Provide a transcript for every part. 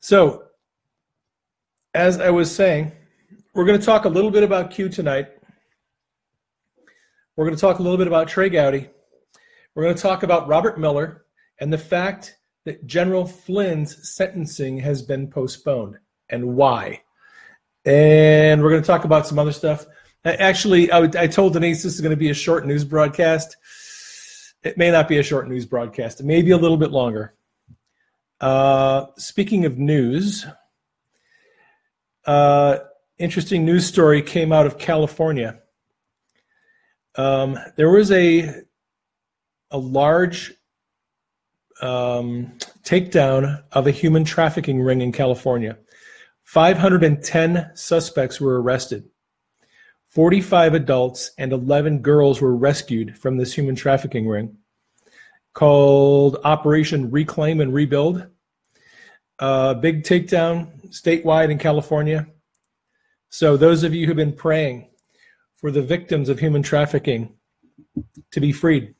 So, as I was saying, we're going to talk a little bit about Q tonight. We're going to talk a little bit about Trey Gowdy. We're going to talk about Robert Mueller and the fact that General Flynn's sentencing has been postponed and why. And we're going to talk about some other stuff. Actually, I told Denise this is going to be a short news broadcast. It may not be a short news broadcast. It may be a little bit longer. Speaking of news, interesting news story came out of California. There was a large takedown of a human trafficking ring in California. 510 suspects were arrested. 45 adults and 11 girls were rescued from this human trafficking ring called Operation Reclaim and Rebuild. Big takedown statewide in California. So those of you who've been praying for the victims of human trafficking to be freed,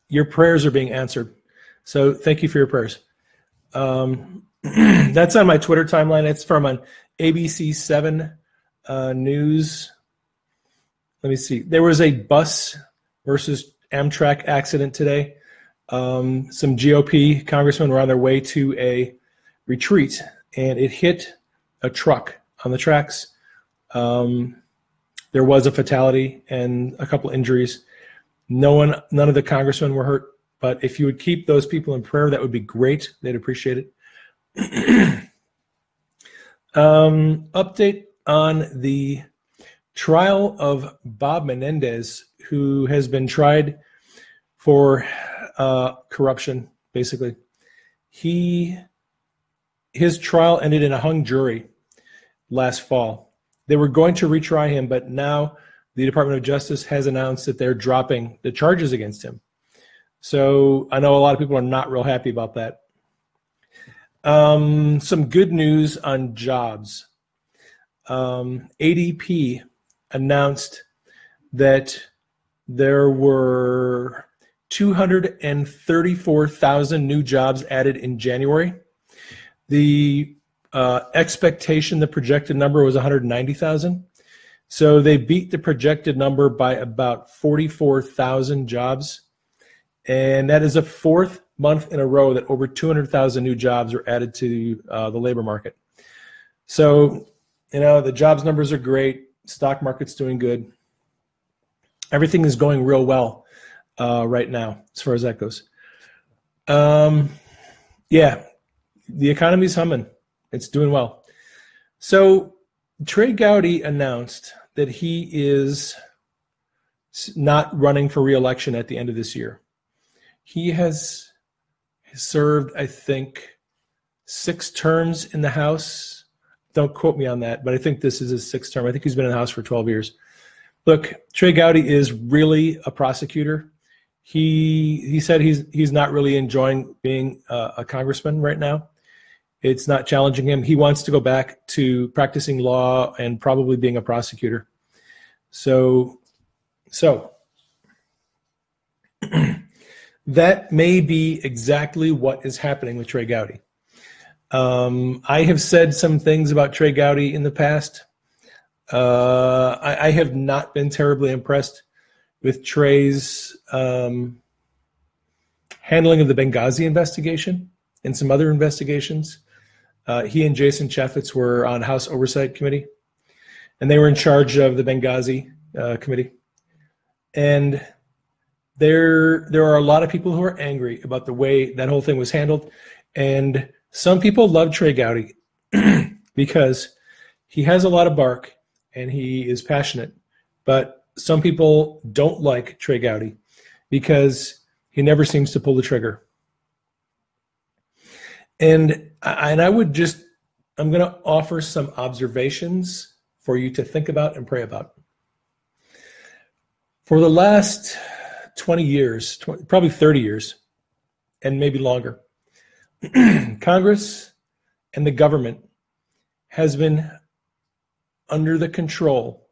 your prayers are being answered. So thank you for your prayers. That's on my Twitter timeline. It's from an ABC7 news. Let me see. There was a bus versus Amtrak accident today. Some GOP congressmen were on their way to a retreat, and it hit a truck on the tracks. There was a fatality and a couple injuries. None of the congressmen were hurt, but if you would keep those people in prayer, that would be great. They'd appreciate it. Update on the trial of Bob Menendez, who has been tried for corruption, basically. His trial ended in a hung jury last fall. They were going to retry him, but now the Department of Justice has announced that they're dropping the charges against him. So I know a lot of people are not real happy about that. Some good news on jobs. ADP announced that there were 234,000 new jobs added in January. The expectation, the projected number was 190,000. So they beat the projected number by about 44,000 jobs. And that is a fourth month in a row that over 200,000 new jobs were added to the labor market. So, the jobs numbers are great. Stock market's doing good. Everything is going real well right now as far as that goes. Yeah, the economy's humming. It's doing well. So Trey Gowdy announced that he is not running for re-election at the end of this year. He has served, I think, 6 terms in the House. Don't quote me on that, but I think this is his 6th term. I think he's been in the House for 12 years. Look, Trey Gowdy is really a prosecutor. He said he's not really enjoying being a congressman right now. It's not challenging him. He wants to go back to practicing law and probably being a prosecutor. So that may be exactly what is happening with Trey Gowdy. I have said some things about Trey Gowdy in the past. I have not been terribly impressed with Trey's handling of the Benghazi investigation and some other investigations. He and Jason Chaffetz were on House Oversight Committee, and they were in charge of the Benghazi committee. And there are a lot of people who are angry about the way that whole thing was handled. And some people love Trey Gowdy because he has a lot of bark and he is passionate. But some people don't like Trey Gowdy because he never seems to pull the trigger. And I'm going to offer some observations for you to think about and pray about. For the last 20 years, probably 30 years, and maybe longer, Congress and the government has been under the control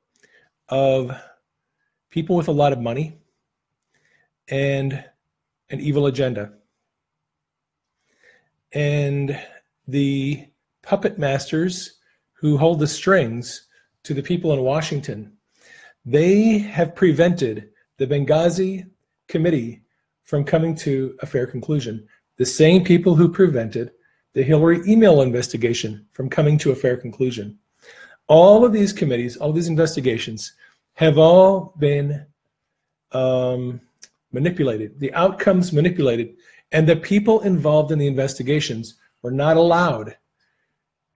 of people with a lot of money and an evil agenda. And the puppet masters who hold the strings to the people in Washington, they have prevented the Benghazi committee from coming to a fair conclusion. The same people who prevented the Hillary email investigation from coming to a fair conclusion. All of these committees, all these investigations have all been manipulated, the outcomes manipulated, and the people involved in the investigations were not allowed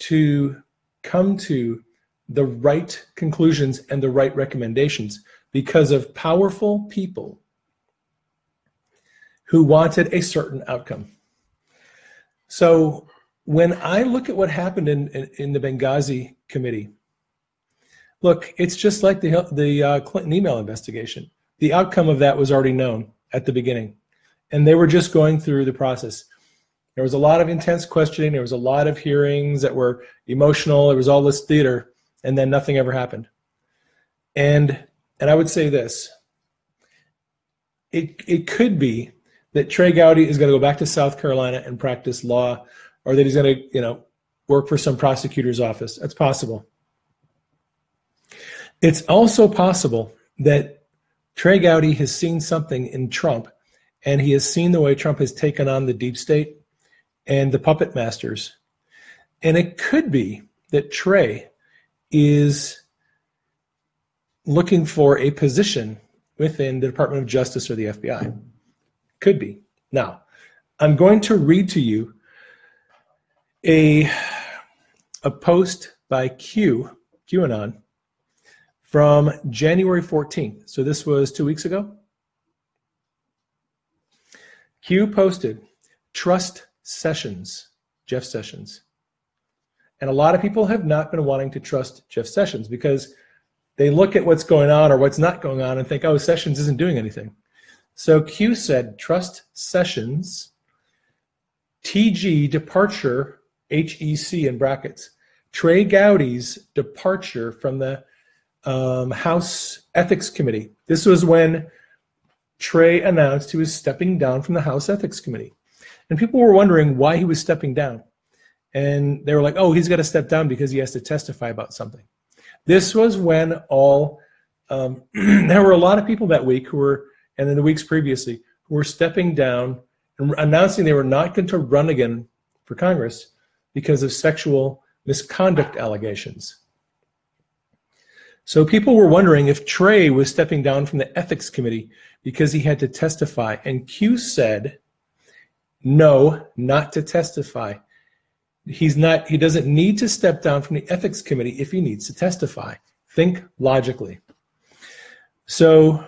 to come to the right conclusions and the right recommendations because of powerful people who wanted a certain outcome. So when I look at what happened in the Benghazi committee, look, it's just like the Clinton email investigation. The outcome of that was already known at the beginning, and they were just going through the process. There was a lot of intense questioning. There was a lot of hearings that were emotional. There was all this theater, and then nothing ever happened. And I would say this. It could be that Trey Gowdy is going to go back to South Carolina and practice law, or that he's going to, work for some prosecutor's office. That's possible. It's also possible that Trey Gowdy has seen something in Trump, and he has seen the way Trump has taken on the deep state and the puppet masters. And it could be that Trey is looking for a position within the Department of Justice or the FBI. Could be. Now, I'm going to read to you a post by QAnon, from January 14th. So this was 2 weeks ago. Q posted, "Trust Sessions, Jeff Sessions." And a lot of people have not been wanting to trust Jeff Sessions because they look at what's going on or what's not going on and think, oh, Sessions isn't doing anything. So Q said, "Trust Sessions, TG departure, HEC in brackets, Trey Gowdy's departure from the House Ethics Committee." This was when Trey announced he was stepping down from the House Ethics Committee. And people were wondering why he was stepping down. And they were like, oh, he's got to step down because he has to testify about something. This was when there were a lot of people that week who were, and in the weeks previously, who were stepping down and announcing they were not going to run again for Congress because of sexual misconduct allegations. So people were wondering if Trey was stepping down from the Ethics Committee because he had to testify. And Q said, no, not to testify. He doesn't need to step down from the Ethics Committee if he needs to testify. Think logically. So,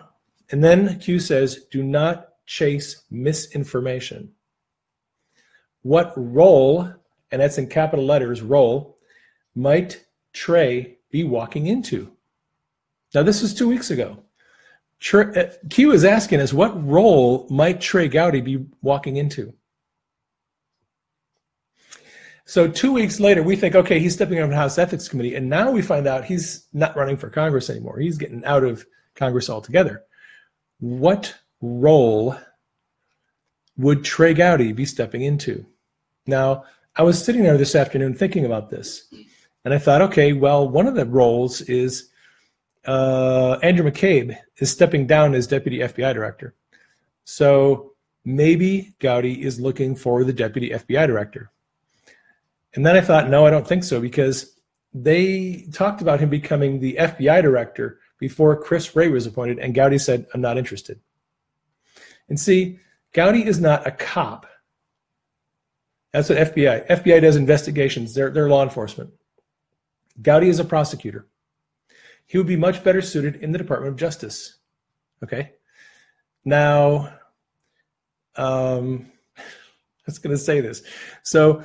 and then Q says, do not chase misinformation. What role, and that's in capital letters, role, might Trey be walking into? Now, this was 2 weeks ago. Q is asking us, what role might Trey Gowdy be walking into? So 2 weeks later, we think, okay, he's stepping out of the House Ethics Committee, and now we find out he's not running for Congress anymore. He's getting out of Congress altogether. What role would Trey Gowdy be stepping into? Now, I was sitting there this afternoon thinking about this, and I thought, okay, well, one of the roles is Andrew McCabe is stepping down as deputy FBI director. So maybe Gowdy is looking for the deputy FBI director. And then I thought, no, I don't think so, because they talked about him becoming the FBI director before Chris Wray was appointed, and Gowdy said, I'm not interested. And see, Gowdy is not a cop. That's what FBI does investigations. They're law enforcement. Gowdy is a prosecutor. He would be much better suited in the Department of Justice. Okay? Now, I was going to say this. So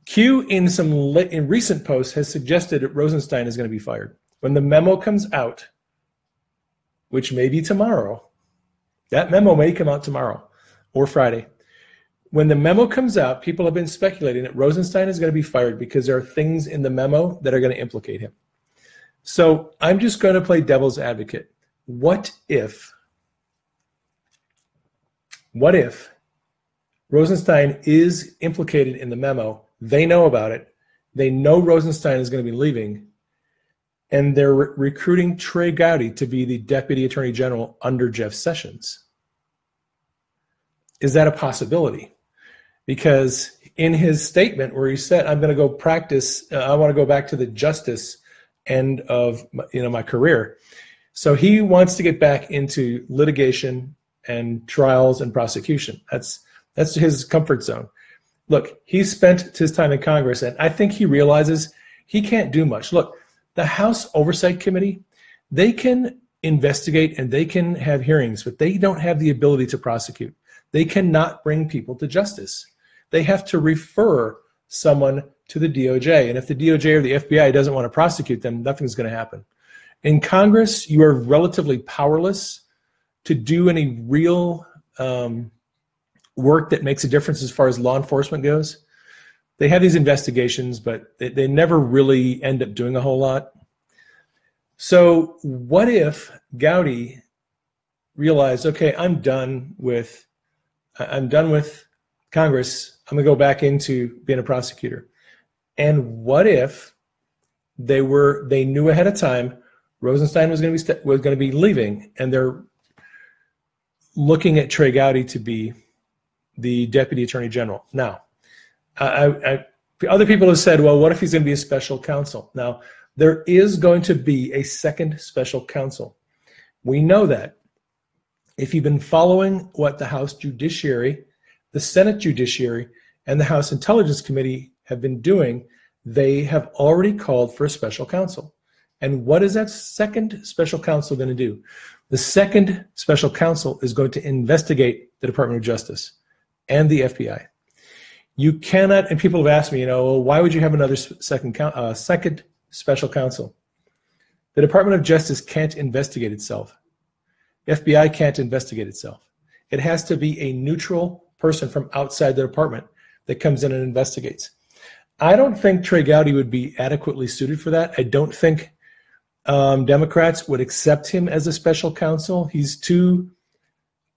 Q in recent posts has suggested that Rosenstein is going to be fired. When the memo comes out, which may be tomorrow, that memo may come out tomorrow or Friday. When the memo comes out, people have been speculating that Rosenstein is going to be fired because there are things in the memo that are going to implicate him. So I'm just going to play devil's advocate. What if Rosenstein is implicated in the memo They know about it. They know Rosenstein is going to be leaving, and they're recruiting Trey Gowdy to be the Deputy Attorney General under Jeff Sessions. Is that a possibility? Because in his statement where he said, I'm going to go practice, I want to go back to the justice end of my career. So he wants to get back into litigation and trials and prosecution. That's his comfort zone. Look, he spent his time in Congress, and I think he realizes he can't do much. Look, the House Oversight Committee, they can investigate and they can have hearings, but they don't have the ability to prosecute. They cannot bring people to justice. They have to refer someone to the DOJ. And if the DOJ or the FBI doesn't want to prosecute them, nothing's going to happen. In Congress, you are relatively powerless to do any real work that makes a difference as far as law enforcement goes. They have these investigations, but they never really end up doing a whole lot. So what if Gowdy realized, okay, I'm done with Congress. I'm going to go back into being a prosecutor. And what if they knew ahead of time Rosenstein was going to be leaving, and they're looking at Trey Gowdy to be the Deputy Attorney General. Now, other people have said, well, what if he's going to be a special counsel? Now, there is going to be a second special counsel. We know that. If you've been following what the House Judiciary, the Senate Judiciary, and the House Intelligence Committee have been doing, they have already called for a special counsel. And what is that second special counsel going to do? The second special counsel is going to investigate the Department of Justice and the FBI. You cannot, and people have asked me, well, why would you have another second special counsel? The Department of Justice can't investigate itself. The FBI can't investigate itself. It has to be a neutral person from outside the department that comes in and investigates. I don't think Trey Gowdy would be adequately suited for that. I don't think Democrats would accept him as a special counsel. He's too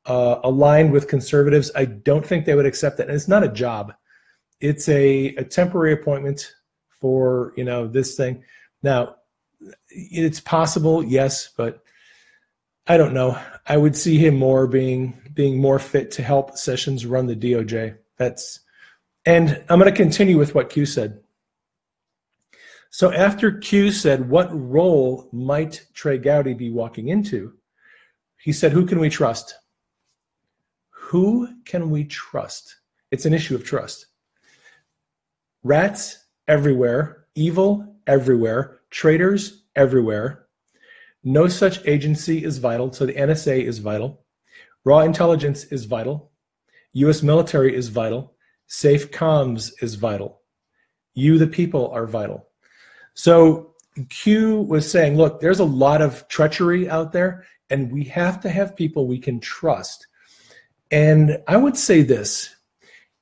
aligned with conservatives. I don't think they would accept that. And it's not a job. It's a temporary appointment for, this thing. Now, it's possible, yes, but I don't know. I would see him more being more fit to help Sessions run the DOJ. And I'm going to continue with what Q said. So after Q said, what role might Trey Gowdy be walking into? He said, who can we trust? Who can we trust? It's an issue of trust. Rats everywhere, evil everywhere, traitors everywhere. No such agency is vital, so the NSA is vital. Raw intelligence is vital. U.S. military is vital. Safe comms is vital. You, the people, are vital. So Q was saying, look, there's a lot of treachery out there, and we have to have people we can trust. And I would say this,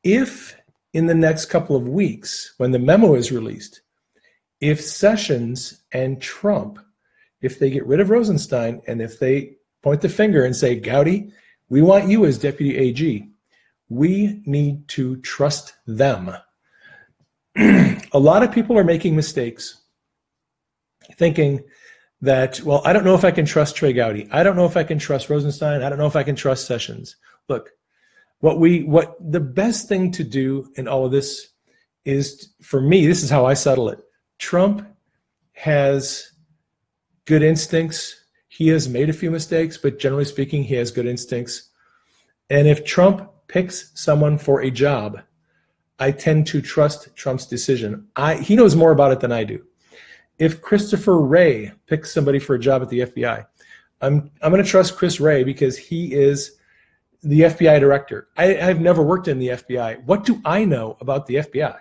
if in the next couple of weeks, when the memo is released, if Sessions and Trump, if they get rid of Rosenstein, and if they point the finger and say, Gowdy, we want you as Deputy AG, we need to trust them. A lot of people are making mistakes thinking that, well, I don't know if I can trust Trey Gowdy. I don't know if I can trust Rosenstein. I don't know if I can trust Sessions. Look, what the best thing to do in all of this is, for me, this is how I settle it. Trump has good instincts. He has made a few mistakes, but generally speaking, he has good instincts. And if Trump picks someone for a job, I tend to trust Trump's decision. He knows more about it than I do. If Christopher Wray picks somebody for a job at the FBI, I'm going to trust Chris Wray because he is the FBI director. I've never worked in the FBI. What do I know about the FBI?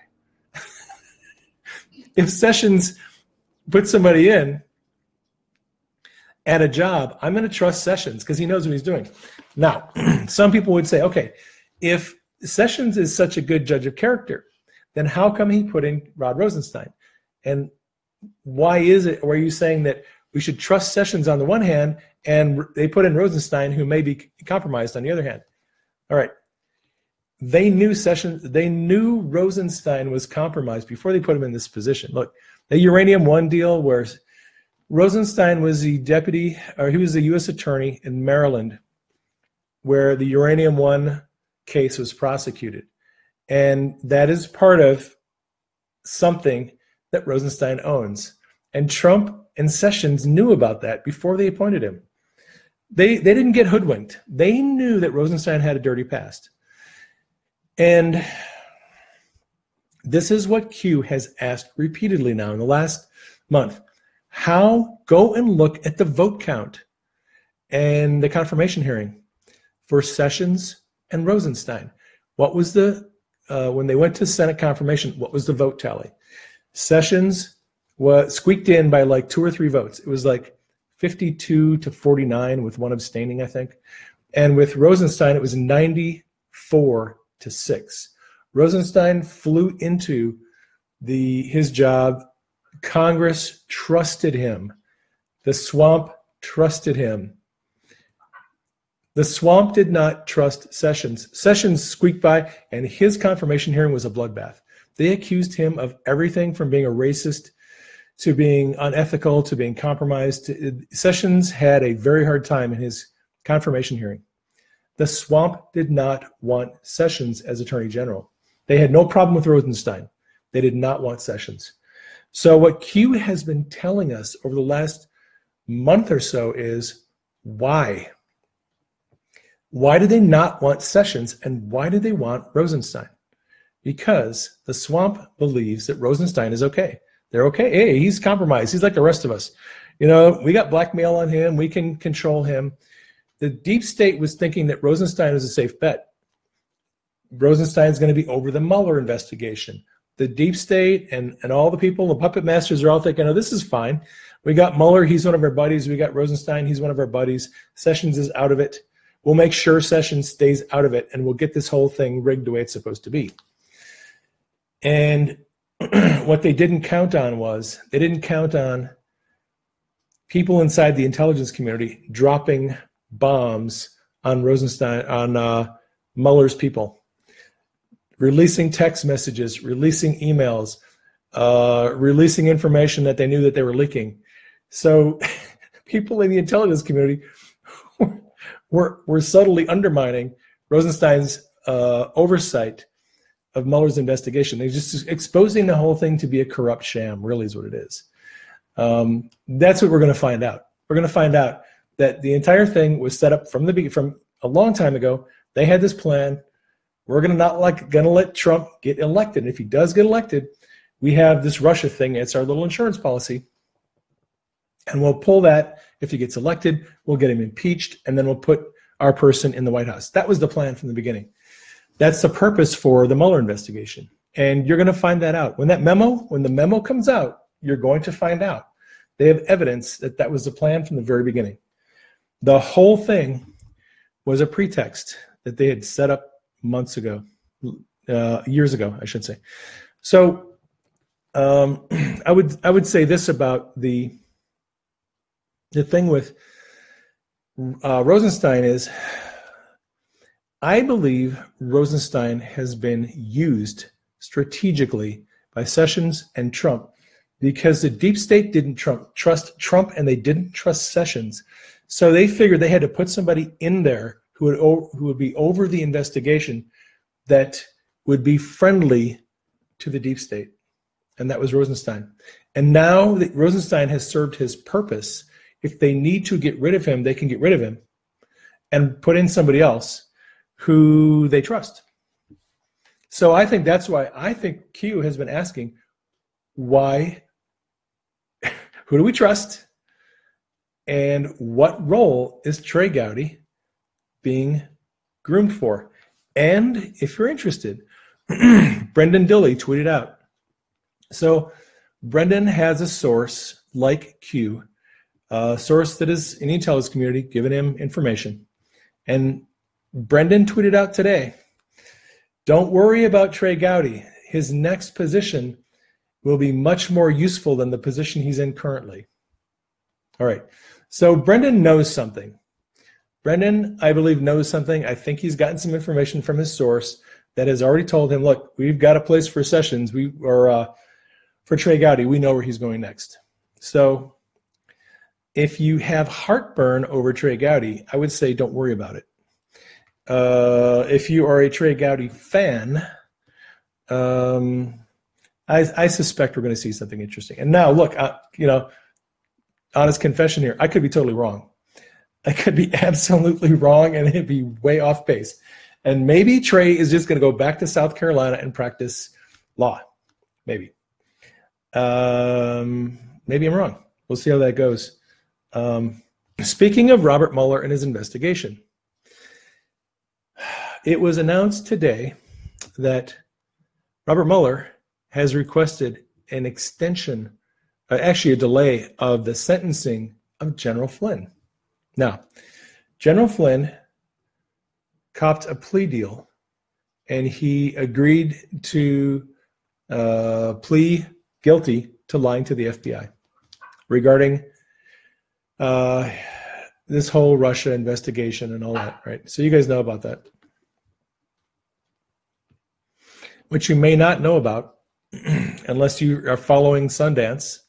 If Sessions puts somebody in at a job, I'm going to trust Sessions because he knows what he's doing. Now, some people would say, okay, if Sessions is such a good judge of character, then how come he put in Rod Rosenstein? And why is it, or are you saying that we should trust Sessions on the one hand and they put in Rosenstein, who may be compromised on the other hand? All right. they knew they knew Rosenstein was compromised before they put him in this position. Look, the Uranium One deal, where Rosenstein was the deputy, or he was the U.S. attorney in Maryland, where the Uranium One case was prosecuted. And that is part of something that Rosenstein owns. And Trump and Sessions knew about that before they appointed him. They didn't get hoodwinked. They knew that Rosenstein had a dirty past. And this is what Q has asked repeatedly now in the last month. Go and look at the vote count and the confirmation hearing for Sessions and Rosenstein. What was when they went to Senate confirmation, what was the vote tally? Sessions was squeaked in by like 2 or 3 votes. It was like 52 to 49 with one abstaining, I think. And with Rosenstein, it was 94 to 6. Rosenstein flew into his job. Congress trusted him. The swamp trusted him. The swamp did not trust Sessions. Sessions squeaked by, and his confirmation hearing was a bloodbath. They accused him of everything from being a racist to being unethical to being compromised. Sessions had a very hard time in his confirmation hearing. The swamp did not want Sessions as Attorney General. They had no problem with Rosenstein. They did not want Sessions. So what Q has been telling us over the last month or so is why? Why do they not want Sessions, and why do they want Rosenstein? Because the swamp believes that Rosenstein is okay. They're okay. Hey, he's compromised. He's like the rest of us. You know, we got blackmail on him. We can control him. The deep state was thinking that Rosenstein was a safe bet. Rosenstein's going to be over the Mueller investigation. The deep state and all the people, the puppet masters are all thinking, oh, this is fine. We got Mueller. He's one of our buddies. We got Rosenstein. He's one of our buddies. Sessions is out of it. We'll make sure Sessions stays out of it, and we'll get this whole thing rigged the way it's supposed to be. And what they didn't count on was they didn't count on people inside the intelligence community dropping bombs on Rosenstein, on Mueller's people, releasing text messages, releasing emails, releasing information that they knew that they were leaking. So people in the intelligence community were subtly undermining Rosenstein's oversight of Mueller's investigation. They're just exposing the whole thing to be a corrupt sham, really is what it is. That's what we're going to find out. We're going to find out that the entire thing was set up from a long time ago. They had this plan. We're going to let Trump get elected. And if he does get elected, we have this Russia thing. It's our little insurance policy. And we'll pull that. If he gets elected, we'll get him impeached, and then we'll put our person in the White House. That was the plan from the beginning. That's the purpose for the Mueller investigation. And you're going to find that out. When the memo comes out, you're going to find out. They have evidence that that was the plan from the very beginning. The whole thing was a pretext that they had set up months ago, years ago, I should say. So I would say this about the thing with Rosenstein is, I believe Rosenstein has been used strategically by Sessions and Trump because the deep state didn't trust Trump and they didn't trust Sessions. So they figured they had to put somebody in there who would be over the investigation that would be friendly to the deep state. And that was Rosenstein. And now that Rosenstein has served his purpose, if they need to get rid of him, they can get rid of him and put in somebody else who they trust. So I think that's why I think Q has been asking, why, who do we trust? And what role is Trey Gowdy being groomed for? And if you're interested, Brendan Dilley tweeted out. So Brendan has a source like Q, a source that is in the intelligence community, giving him information. And Brendan tweeted out today, don't worry about Trey Gowdy. His next position will be much more useful than the position he's in currently. All right. So Brendan knows something. Brendan, I believe, knows something. I think he's gotten some information from his source that has already told him, look, we've got a place for Sessions, for Trey Gowdy, we know where he's going next. So if you have heartburn over Trey Gowdy, I would say don't worry about it. If you are a Trey Gowdy fan, I suspect we're going to see something interesting. And now, look, honest confession here, I could be totally wrong. I could be absolutely wrong, and it'd be way off base. And maybe Trey is just going to go back to South Carolina and practice law. Maybe. Maybe I'm wrong. We'll see how that goes. Speaking of Robert Mueller and his investigation, it was announced today that Robert Mueller has requested an extension, actually a delay of the sentencing of General Flynn. Now, General Flynn copped a plea deal, and he agreed to plead guilty to lying to the FBI regarding this whole Russia investigation and all that, right? So you guys know about that. What you may not know about, unless you are following Sundance,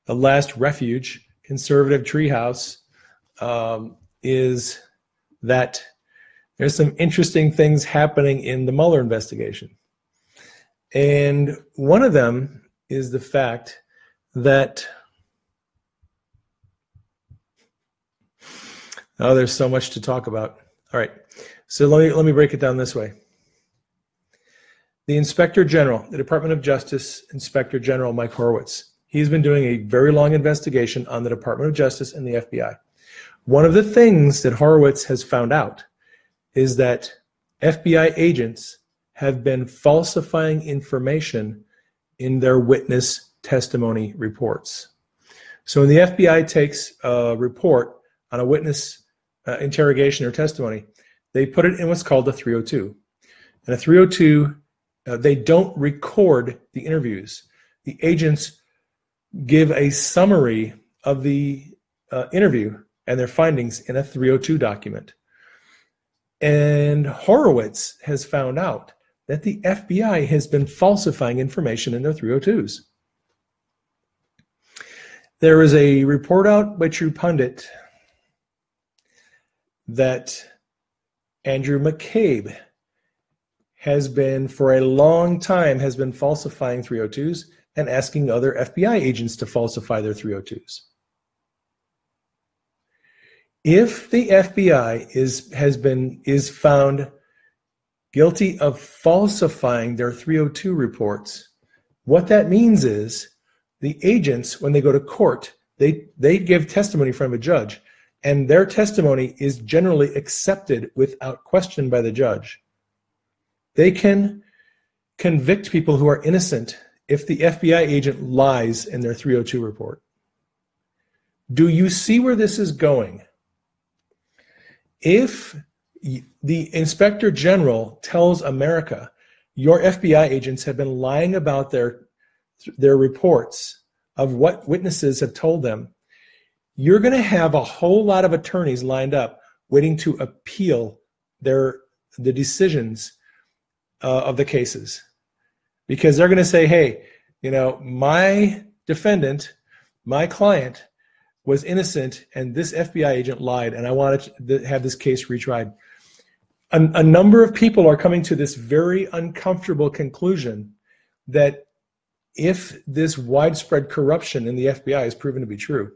The Last Refuge, Conservative Treehouse, is that there's some interesting things happening in the Mueller investigation. And one of them is the fact that, there's so much to talk about. All right, so let me break it down this way. The Inspector General, the Department of Justice Inspector General Mike Horowitz, he's been doing a very long investigation on the Department of Justice and the FBI. One of the things that Horowitz has found out is that FBI agents have been falsifying information in their witness testimony reports. So when the FBI takes a report on a witness interrogation or testimony, they put it in what's called a 302. And a 302, they don't record the interviews. The agents give a summary of the interview and their findings in a 302 document. And Horowitz has found out that the FBI has been falsifying information in their 302s. There is a report out by True Pundit that Andrew McCabe has been, for a long time, has been falsifying 302s and asking other FBI agents to falsify their 302s. If the FBI is found guilty of falsifying their 302 reports, what that means is the agents, when they go to court, they give testimony from a judge, and their testimony is generally accepted without question by the judge. They can convict people who are innocent if the FBI agent lies in their 302 report. Do you see where this is going? If the Inspector General tells America, your FBI agents have been lying about their reports of what witnesses have told them, you're going to have a whole lot of attorneys lined up waiting to appeal the decisions of the cases, because they're going to say, hey, my defendant, my client was innocent and this FBI agent lied, and I wanted to have this case retried. A number of people are coming to this very uncomfortable conclusion that if this widespread corruption in the FBI is proven to be true,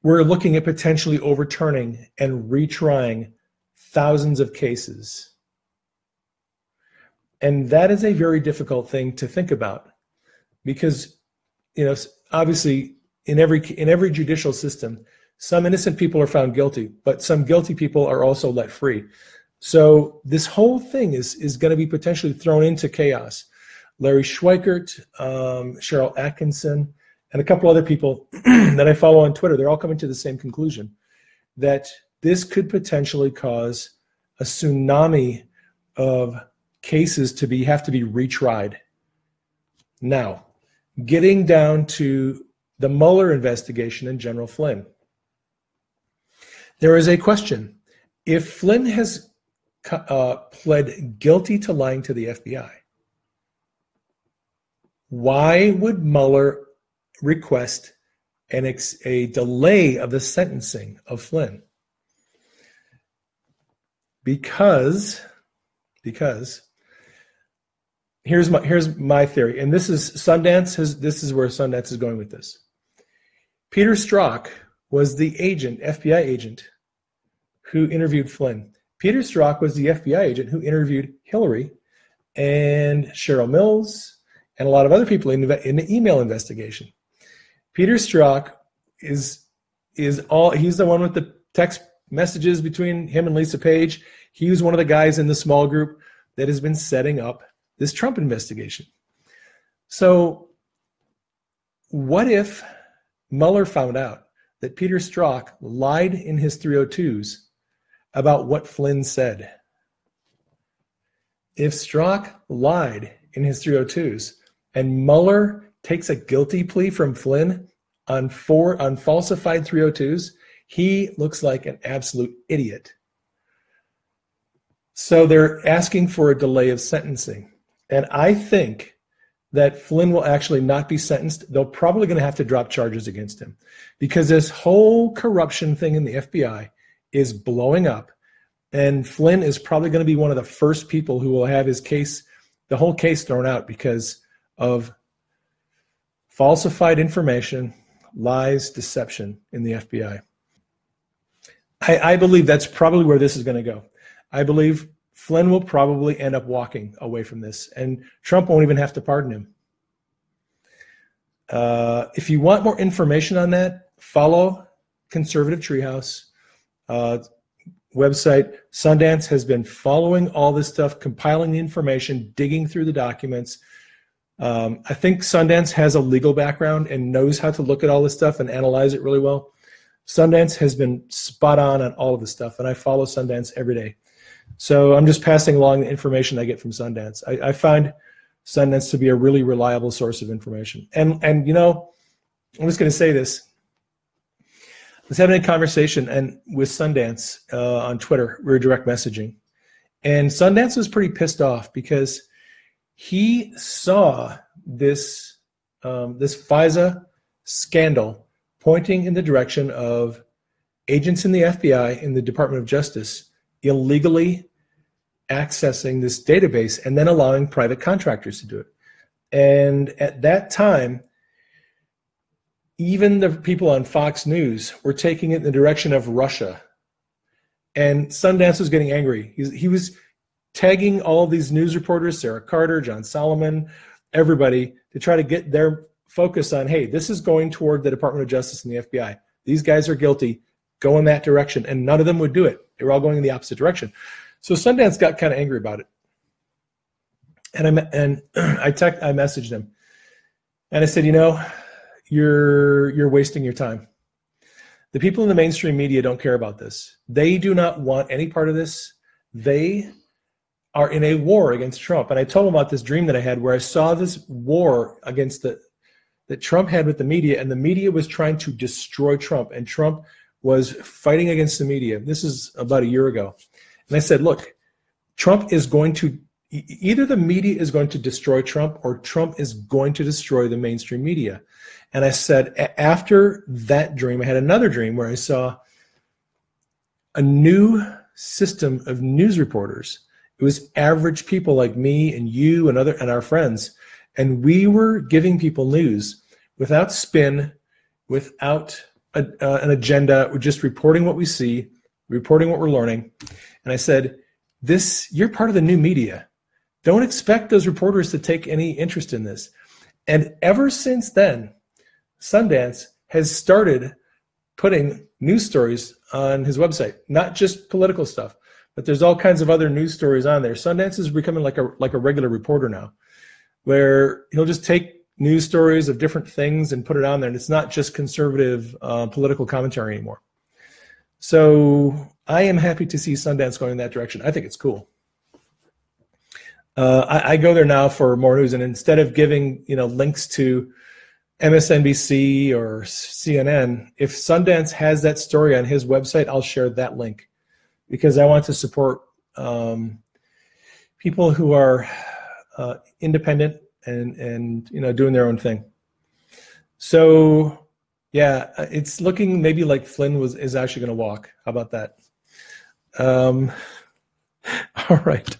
we're looking at potentially overturning and retrying thousands of cases. And that is a very difficult thing to think about, because, obviously in every judicial system, some innocent people are found guilty, but some guilty people are also let free. So this whole thing is going to be potentially thrown into chaos. Larry Schweikert, Cheryl Atkinson, and a couple other people that I follow on Twitter, they're all coming to the same conclusion, that this could potentially cause a tsunami of cases to have to be retried. Now, getting down to the Mueller investigation and General Flynn. There is a question. If Flynn has pled guilty to lying to the FBI. Why would Mueller request a delay of the sentencing of Flynn? Because here's my theory, and this is where Sundance is going with this. Peter Strzok was the FBI agent who interviewed Flynn. Peter Strzok was the FBI agent who interviewed Hillary and Cheryl Mills and a lot of other people in the email investigation. Peter Strzok he's the one with the text messages between him and Lisa Page. He was one of the guys in the small group that has been setting up this Trump investigation. So what if Mueller found out that Peter Strzok lied in his 302s about what Flynn said? If Strzok lied in his 302s and Mueller takes a guilty plea from Flynn on falsified 302s, he looks like an absolute idiot. So they're asking for a delay of sentencing. And I think that Flynn will actually not be sentenced. They're probably going to have to drop charges against him because this whole corruption thing in the FBI is blowing up. And Flynn is probably going to be one of the first people who will have the whole case thrown out because of falsified information, lies, deception in the FBI. I believe that's probably where this is going to go. I believe Flynn will probably end up walking away from this, and Trump won't even have to pardon him. If you want more information on that, follow Conservative Treehouse website. Sundance has been following all this stuff, compiling the information, digging through the documents. I think Sundance has a legal background and knows how to look at all this stuff and analyze it really well. Sundance has been spot on all of this stuff, and I follow Sundance every day. So I'm just passing along the information I get from Sundance. I find Sundance to be a really reliable source of information. And I'm just going to say this. I was having a conversation with Sundance on Twitter. We were direct messaging. And Sundance was pretty pissed off because he saw this FISA scandal pointing in the direction of agents in the FBI and the Department of Justice illegally accessing this database and then allowing private contractors to do it. And at that time, even the people on Fox News were taking it in the direction of Russia. And Sundance was getting angry. He was tagging all these news reporters, Sarah Carter, John Solomon, everybody, to try to get their focus on, hey, this is going toward the Department of Justice and the FBI. These guys are guilty. Go in that direction. And none of them would do it. They were all going in the opposite direction. So Sundance got kind of angry about it. And I messaged him. And I said, you're wasting your time. The people in the mainstream media don't care about this. They do not want any part of this. They are in a war against Trump. And I told him about this dream that I had where I saw this war that Trump had with the media, and the media was trying to destroy Trump, and Trump was fighting against the media. This is about a year ago. And I said, look, Trump is going to, either the media is going to destroy Trump or Trump is going to destroy the mainstream media. And I said, after that dream, I had another dream where I saw a new system of news reporters. It was average people like me and you and our friends. And we were giving people news without spin, without an agenda. We're just reporting what we see, reporting what we're learning. And I said, you're part of the new media. Don't expect those reporters to take any interest in this. And ever since then, Sundance has started putting news stories on his website, not just political stuff, but there's all kinds of other news stories on there. Sundance is becoming like a regular reporter now, where he'll just take news stories of different things and put it on there. And it's not just conservative political commentary anymore. So I am happy to see Sundance going in that direction. I think it's cool. I go there now for more news. And instead of giving links to MSNBC or CNN, if Sundance has that story on his website, I'll share that link because I want to support people who are independent and doing their own thing. So yeah, it's looking maybe like Flynn is actually going to walk. How about that? All right.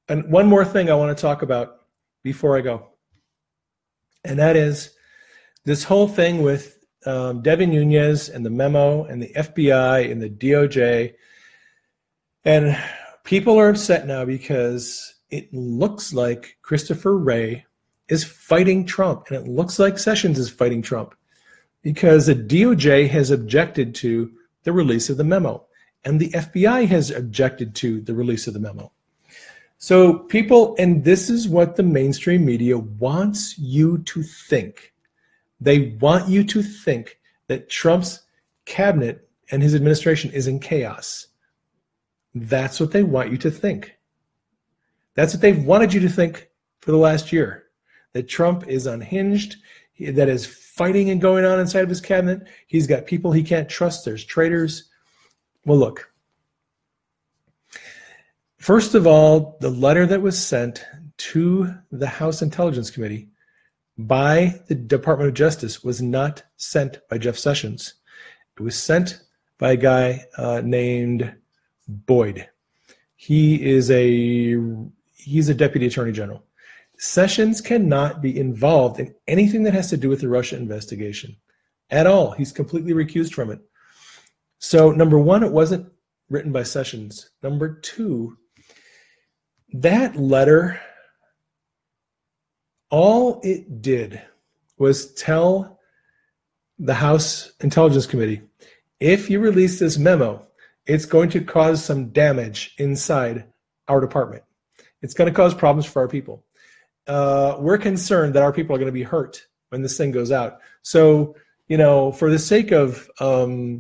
And one more thing I want to talk about before I go, and that is this whole thing with Devin Nunes and the memo and the FBI and the DOJ. And people are upset now because it looks like Christopher Wray is fighting Trump, and it looks like Sessions is fighting Trump because the DOJ has objected to the release of the memo, and the FBI has objected to the release of the memo. So people, and this is what the mainstream media wants you to think. They want you to think that Trump's cabinet and his administration is in chaos. That's what they want you to think. That's what they've wanted you to think for the last year. That Trump is unhinged, that is fighting and going on inside of his cabinet. He's got people he can't trust. There's traitors. Well, look. First of all, the letter that was sent to the House Intelligence Committee by the Department of Justice was not sent by Jeff Sessions. It was sent by a guy named Boyd. He's a deputy attorney general. Sessions cannot be involved in anything that has to do with the Russia investigation at all. He's completely recused from it. So number one, it wasn't written by Sessions. Number two, that letter, all it did was tell the House Intelligence Committee, if you release this memo, it's going to cause some damage inside our department. It's going to cause problems for our people. We're concerned that our people are going to be hurt when this thing goes out. So, for the sake of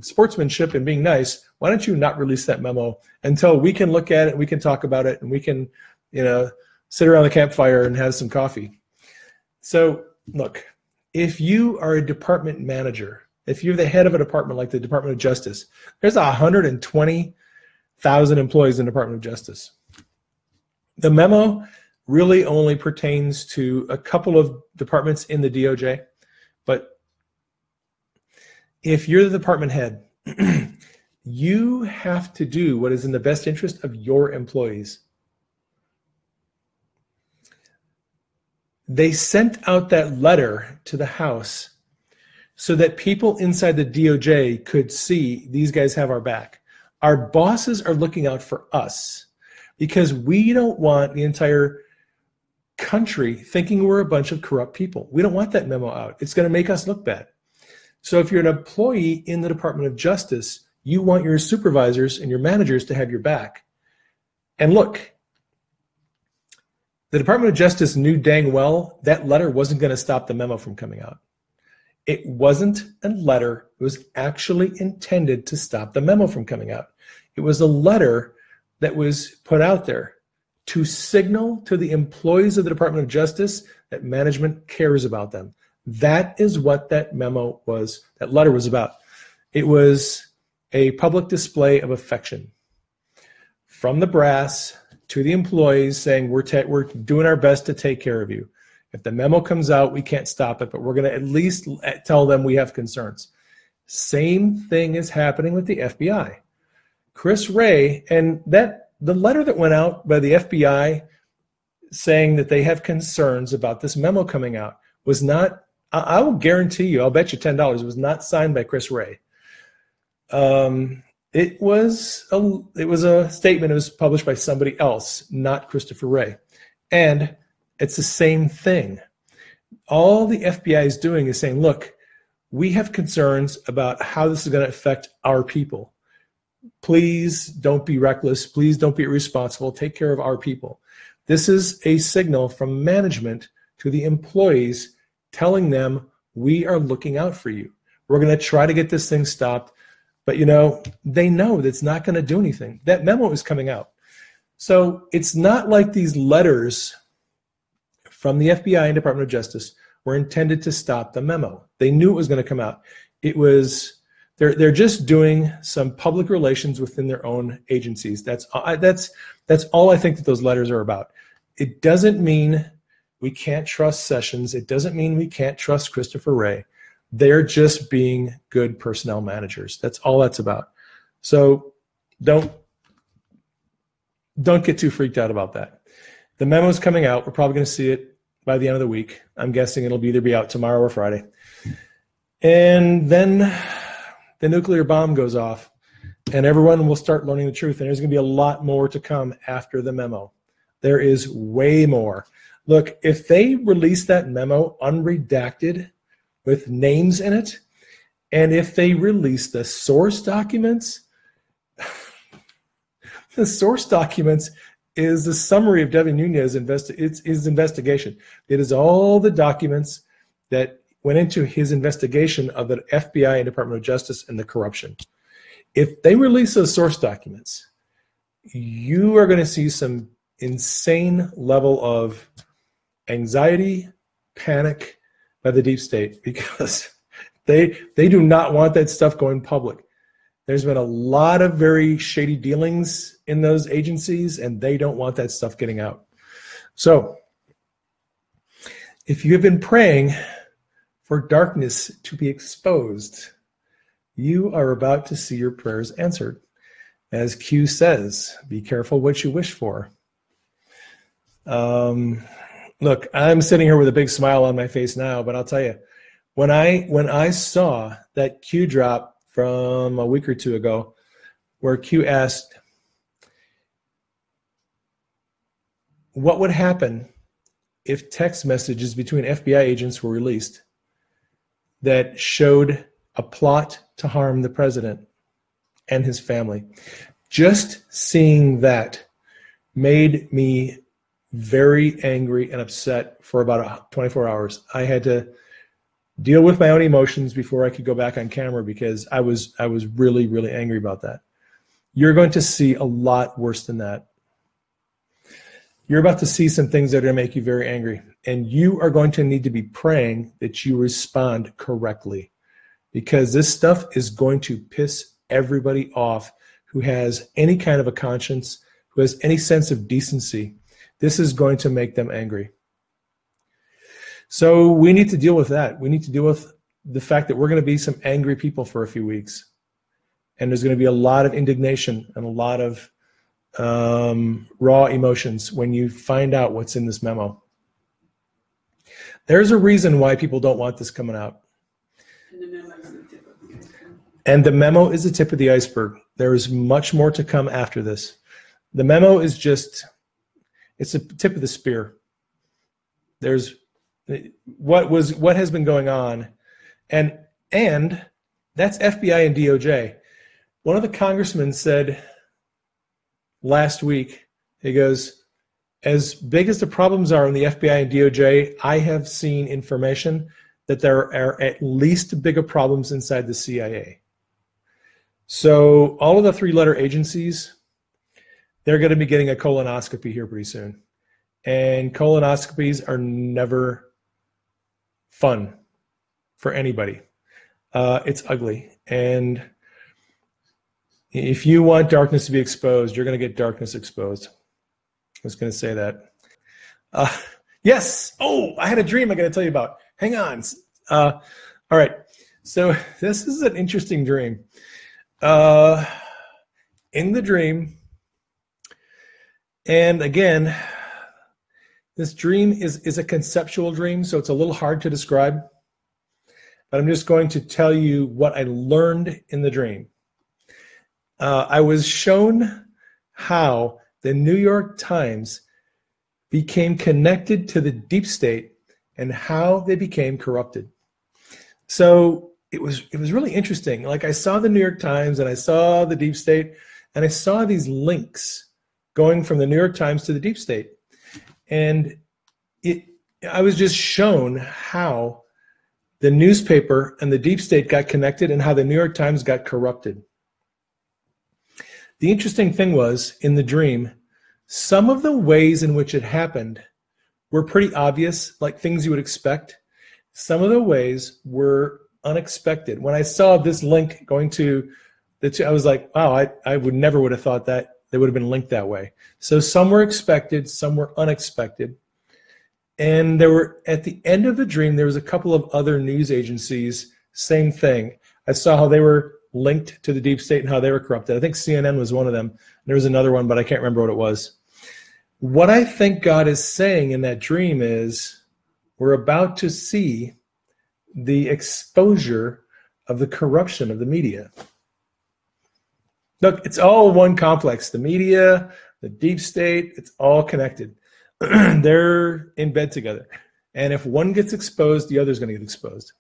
sportsmanship and being nice, why don't you not release that memo until we can look at it, we can talk about it, and we can, sit around the campfire and have some coffee. So, look, if you are a department manager, if you're the head of a department like the Department of Justice, there's 120,000 employees in the Department of Justice. The memo really only pertains to a couple of departments in the DOJ, but if you're the department head, you have to do what is in the best interest of your employees. They sent out that letter to the House so that people inside the DOJ could see these guys have our back. Our bosses are looking out for us because we don't want the entire country thinking we're a bunch of corrupt people. We don't want that memo out. It's going to make us look bad. So if you're an employee in the Department of Justice, you want your supervisors and your managers to have your back. And look, the Department of Justice knew dang well that letter wasn't going to stop the memo from coming out. It wasn't a letter. It was actually intended to stop the memo from coming out. It was a letter that was put out there to signal to the employees of the Department of Justice that management cares about them. That is what that memo was, that letter was about. It was a public display of affection from the brass to the employees saying, we're doing our best to take care of you. If the memo comes out, we can't stop it, but we're going to at least tell them we have concerns. Same thing is happening with the FBI. Chris Wray, and the letter that went out by the FBI saying that they have concerns about this memo coming out was not, I will guarantee you, I'll bet you $10, it was not signed by Chris Wray. It was a statement. It was published by somebody else, not Christopher Wray. And it's the same thing. All the FBI is doing is saying, look, we have concerns about how this is going to affect our people. Please don't be reckless. Please don't be irresponsible. Take care of our people. This is a signal from management to the employees telling them, we are looking out for you. We're going to try to get this thing stopped. But, they know that's not going to do anything. That memo is coming out. So it's not like these letters from the FBI and Department of Justice were intended to stop the memo. They knew it was going to come out. It was They're just doing some public relations within their own agencies. That's all I think that those letters are about. It doesn't mean we can't trust Sessions. It doesn't mean we can't trust Christopher Wray. They're just being good personnel managers. That's all that's about. So don't get too freaked out about that. The memo's coming out. We're probably going to see it by the end of the week. I'm guessing it'll either be out tomorrow or Friday. And then the nuclear bomb goes off, and everyone will start learning the truth. And there's going to be a lot more to come after the memo. There is way more. Look, if they release that memo unredacted with names in it, and if they release the source documents, the source documents is the summary of Devin Nunes' his investigation. It is all the documents that went into his investigation of the FBI and Department of Justice and the corruption. If they release those source documents, you are going to see some insane level of anxiety, panic by the deep state, because they do not want that stuff going public. There's been a lot of very shady dealings in those agencies, and they don't want that stuff getting out. So if you have been praying for darkness to be exposed, you are about to see your prayers answered. As Q says, be careful what you wish for. Look, I'm sitting here with a big smile on my face now, but I'll tell you, when I saw that Q drop from a week or two ago, where Q asked, what would happen if text messages between FBI agents were released that showed a plot to harm the president and his family? Just seeing that made me very angry and upset for about 24 hours. I had to deal with my own emotions before I could go back on camera, because I was really, really angry about that. You're going to see a lot worse than that. You're about to see some things that are going to make you very angry, and you are going to need to be praying that you respond correctly, because this stuff is going to piss everybody off who has any kind of a conscience, who has any sense of decency. This is going to make them angry. So we need to deal with that. We need to deal with the fact that we're going to be some angry people for a few weeks. And there's going to be a lot of indignation and a lot of raw emotions when you find out what's in this memo. There's a reason why people don't want this coming out. And the memo is the tip of the iceberg. There is much more to come after this. The memo is just, it's the tip of the spear. There's what has been going on, and that's FBI and DOJ. One of the congressmen said last week, he goes, as big as the problems are in the FBI and DOJ, I have seen information that there are at least bigger problems inside the CIA. So all of the three-letter agencies, they're going to be getting a colonoscopy here pretty soon. And colonoscopies are never fun for anybody. It's ugly. And if you want darkness to be exposed, you're going to get darkness exposed. I was going to say that. Yes. Oh, I had a dream I got to tell you about. Hang on. All right. So this is an interesting dream. In the dream, and again, this dream is a conceptual dream, so it's a little hard to describe. But I'm just going to tell you what I learned in the dream. I was shown how the New York Times became connected to the deep state and how they became corrupted. So it was really interesting. Like, I saw the New York Times and I saw the deep state, and I saw these links going from the New York Times to the deep state. And I was just shown how the newspaper and the deep state got connected and how the New York Times got corrupted. The interesting thing was, in the dream, some of the ways in which it happened were pretty obvious, like things you would expect. Some of the ways were unexpected. When I saw this link going to the two, I was like, wow, I would have thought that they would have been linked that way. So some were expected, some were unexpected. And there were, at the end of the dream, there was a couple of other news agencies, same thing. I saw how they were linked to the deep state and how they were corrupted. I think CNN was one of them. There was another one, but I can't remember what it was. What I think God is saying in that dream is we're about to see the exposure of the corruption of the media. Look, it's all one complex. The media, the deep state, it's all connected. They're in bed together. And if one gets exposed, the other's going to get exposed.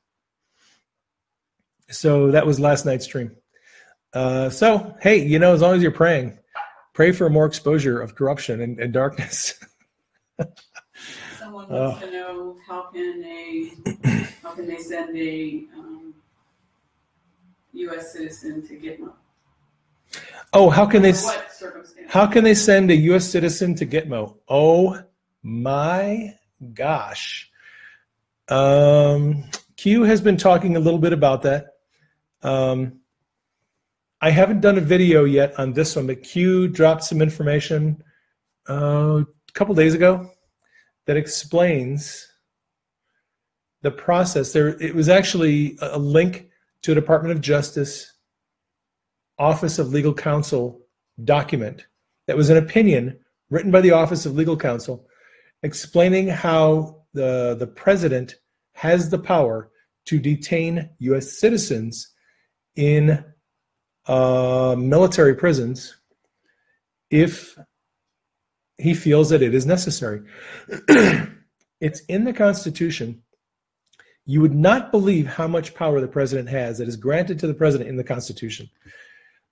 So that was last night's stream. So, hey, you know, as long as you're praying, pray for more exposure of corruption and darkness. Someone wants to know how can they send a U.S. citizen to Gitmo? Oh, how can they send a U.S. citizen to Gitmo? Oh my gosh. Q has been talking a little bit about that. I haven't done a video yet on this one, but Q dropped some information a couple days ago that explains the process. It was actually a link to a Department of Justice Office of Legal Counsel document that was an opinion written by the Office of Legal Counsel explaining how the president has the power to detain U.S. citizens in military prisons if he feels that it is necessary. It's in the Constitution. You would not believe how much power the president has that is granted to the president in the Constitution.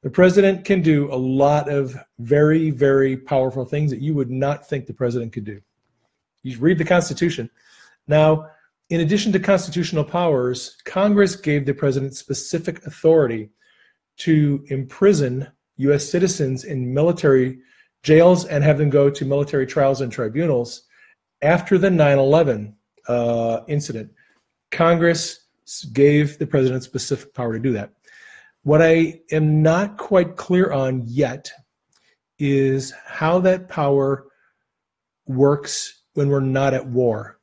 The president can do a lot of very, very powerful things that you would not think the president could do. You read the Constitution. Now, in addition to constitutional powers, Congress gave the president specific authority to imprison U.S. citizens in military jails and have them go to military trials and tribunals after the 9/11 incident. Congress gave the president specific power to do that. What I am not quite clear on yet is how that power works when we're not at war.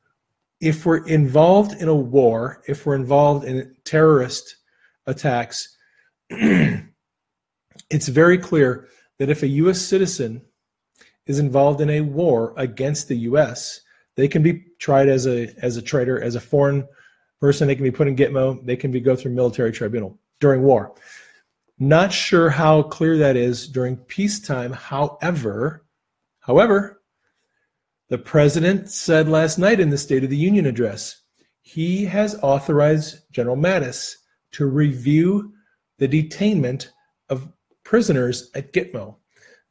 If we're involved in a war, if we're involved in terrorist attacks, it's very clear that if a U.S. citizen is involved in a war against the U.S., they can be tried as a traitor, as a foreign person. They can be put in Gitmo. They can go through military tribunal during war. Not sure how clear that is during peacetime. However, the president said last night in the State of the Union address, he has authorized General Mattis to review the detainment of prisoners at Gitmo.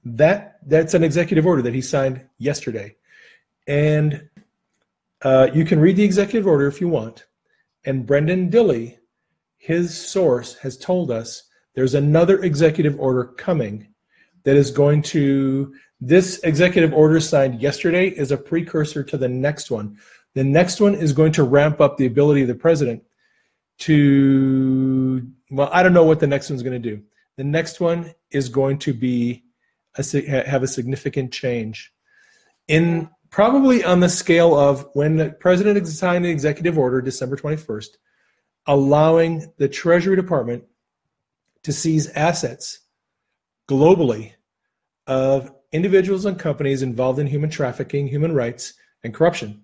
That's an executive order that he signed yesterday. And you can read the executive order if you want. And Brendan Dilley, his source, has told us there's another executive order coming that is going to, this executive order signed yesterday is a precursor to the next one. The next one is going to ramp up the ability of the president to, well, I don't know what the next one's going to do. The next one is going to be have a significant change in probably on the scale of when the president signed the executive order December 21st, allowing the Treasury Department to seize assets globally of individuals and companies involved in human trafficking, human rights, and corruption.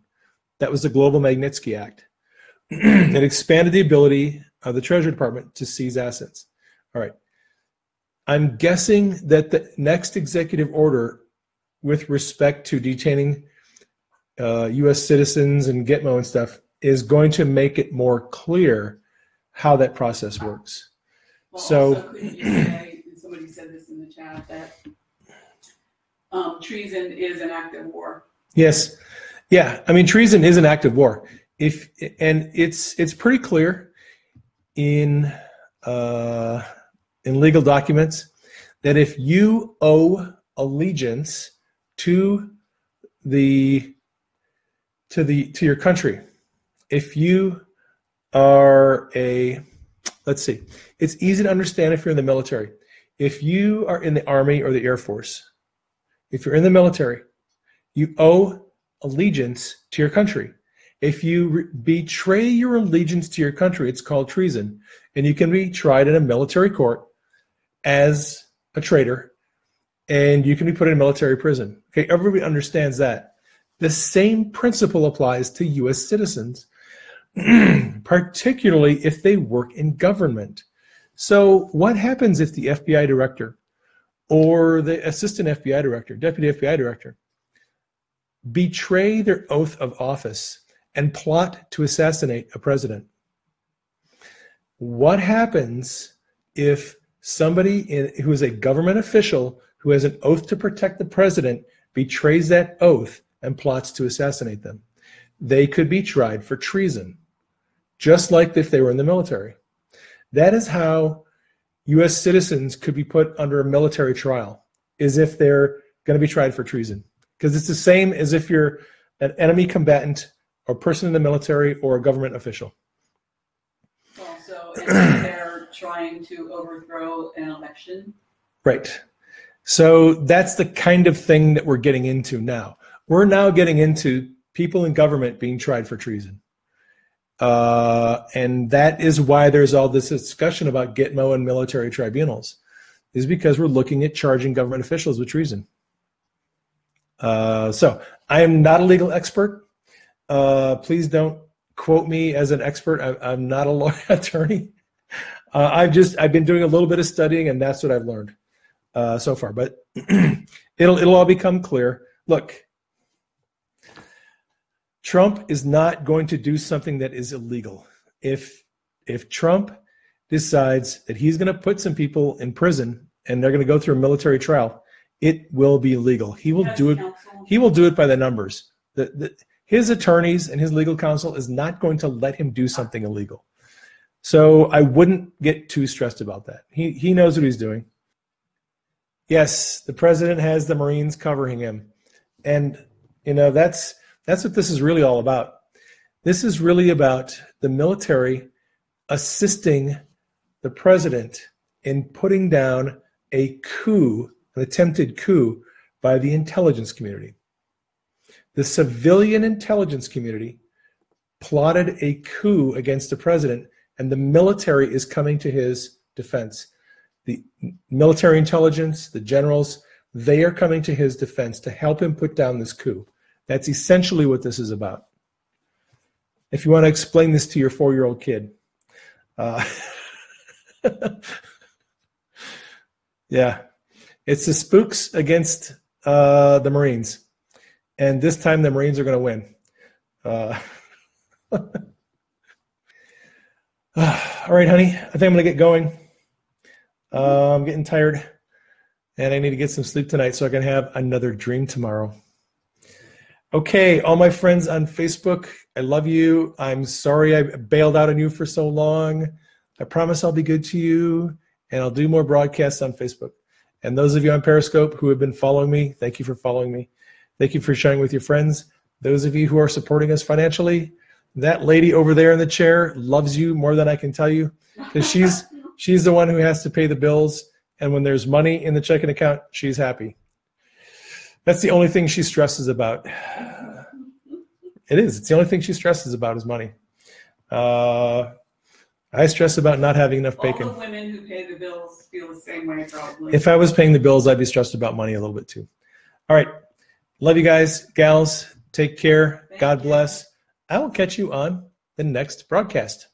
That was the Global Magnitsky Act. It expanded the ability of the Treasury Department to seize assets. All right. I'm guessing that the next executive order with respect to detaining U.S. citizens and Gitmo and stuff is going to make it more clear how that process works. Well, so, also, couldn't you say, and somebody said this in the chat, that treason is an act of war? Yes. Yeah. I mean, treason is an act of war. And it's pretty clear in legal documents that if you owe allegiance to your country, if you are let's see, it's easy to understand if you're in the military. If you are in the Army or the Air Force, if you're in the military, you owe allegiance to your country. If you betray your allegiance to your country, it's called treason, and you can be tried in a military court as a traitor, and you can be put in a military prison. Okay, everybody understands that. The same principle applies to U.S. citizens, particularly if they work in government. So what happens if the FBI director or the assistant FBI director, deputy FBI director, betray their oath of office and plot to assassinate a president? What happens if somebody who is a government official who has an oath to protect the president betrays that oath and plots to assassinate them? They could be tried for treason, just like if they were in the military. That is how U.S. citizens could be put under a military trial, is if they're going to be tried for treason. Because it's the same as if you're an enemy combatant or person in the military or a government official. Well, so if they're trying to overthrow an election. Right. So that's the kind of thing that we're getting into now. We're now getting into people in government being tried for treason. And that is why there's all this discussion about Gitmo and military tribunals, is because we're looking at charging government officials with treason. So I am not a legal expert. Please don't quote me as an expert. I'm not a lawyer attorney. I've been doing a little bit of studying, and that's what I've learned so far. But it'll all become clear. Look, Trump is not going to do something that is illegal. If Trump decides that he's going to put some people in prison and they're going to go through a military trial, it will be illegal. He will do it. He will do it by the numbers. His attorneys and his legal counsel is not going to let him do something illegal. So I wouldn't get too stressed about that. He knows what he's doing. Yes, the president has the Marines covering him, and that's what this is really all about. This is really about the military assisting the president in putting down a coup, an attempted coup by the intelligence community. The civilian intelligence community plotted a coup against the president, and the military is coming to his defense. The military intelligence, the generals, they are coming to his defense to help him put down this coup. That's essentially what this is about. If you want to explain this to your 4-year-old kid. Yeah, it's the spooks against the Marines. And this time the Marines are going to win. All right, honey, I think I'm going to get going. I'm getting tired, and I need to get some sleep tonight so I can have another dream tomorrow. Okay, all my friends on Facebook, I love you. I'm sorry I bailed out on you for so long. I promise I'll be good to you, and I'll do more broadcasts on Facebook. And those of you on Periscope who have been following me, thank you for following me. Thank you for sharing with your friends. Those of you who are supporting us financially, that lady over there in the chair loves you more than I can tell you, because she's the one who has to pay the bills, and when there's money in the checking account, she's happy. That's the only thing she stresses about. It is. It's the only thing she stresses about is money. I stress about not having enough bacon. All the women who pay the bills feel the same way, probably. If I was paying the bills, I'd be stressed about money a little bit too. All right. Love you guys, gals. Take care. God bless. I will catch you on the next broadcast.